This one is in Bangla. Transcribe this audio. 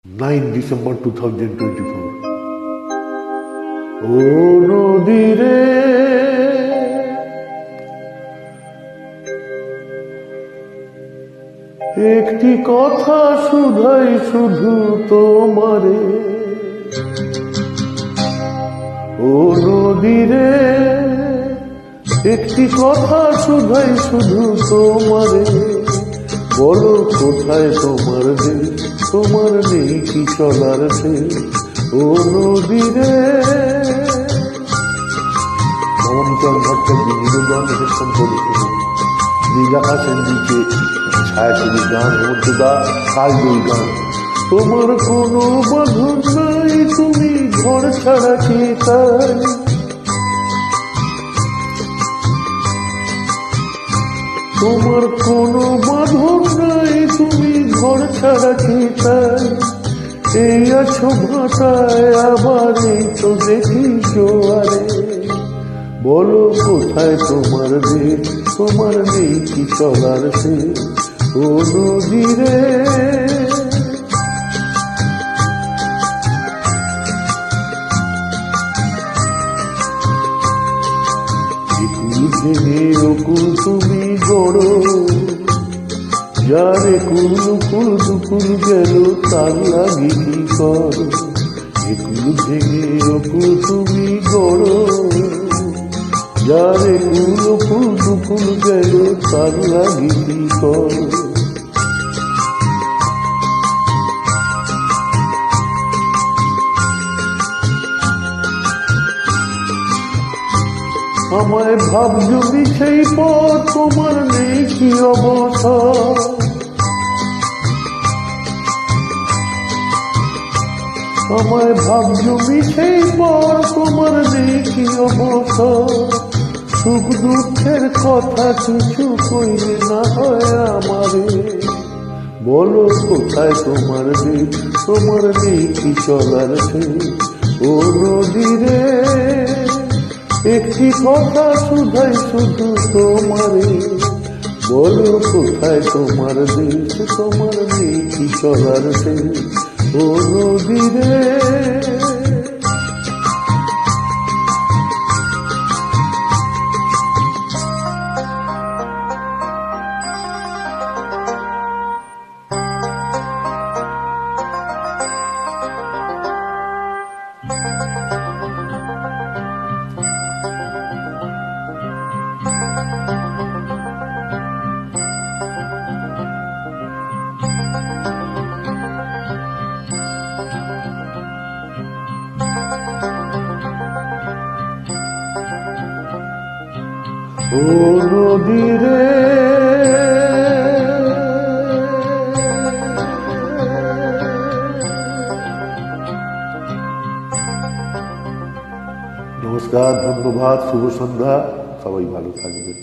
9 December 2024. ও নদী রে, একটি কথা শুধাই শুধু তোমারে। ও নদী রে, একটি কথা শুধাই শুধু তোমারে। বলো কোথায় তোমার দেশ, তোমার নেই কি চলার দেশ। ও নদী রে, মমচল ভট্টের বিনোদন হেডফোন করেছিল নীল আকাশের নিচে ছায়াছবি গান মধ্যদা কালজয়ী গান। তোমার কোনো বাঁধন নাই, তুমি ঘর ছাড়া কে তাই। তোমার কোনো বাঁধন নাই, তুমি ঘর ছাড়া কে তাই। এই আছো ভাটায়, আবার এই তো দেখি জোয়ারে। বলো কোথায় তোমার দেশ, তোমার নেই কি চলার শেষ। ও নদী রে, কুল ভেঙে অকুল তুমি গড়ো, যারে কুল কুল দুকুল গেল তার লাগি কি করো। কুল ভেঙে অকুল তুমি গড়ো, যারে কুল কুল দুকুল গেল তার লাগি কি করো। আমায় ভাবছো মিছেই পর, তোমার নেই কি অবসর। আমায় ভাবছো মিছেই পর, তোমার নেই কি অবসর। সুখ দুঃখের কথা কিছু কইলে না হয় আমারে। বলো কোথায় তোমার দেশ, তোমার নেই কি চলার শেষ। ও নদী রে, একটি কথা শুধাই শুধু তোমারে। বলো কোথায় তোমার দেশ, তোমার নেই কি চলার শেষ। ও নদী রে, ও নদী রে, নমস্কার, ধন্যবাদ, শুভ সন্ধ্যা, সবাই ভালো থাকবেন।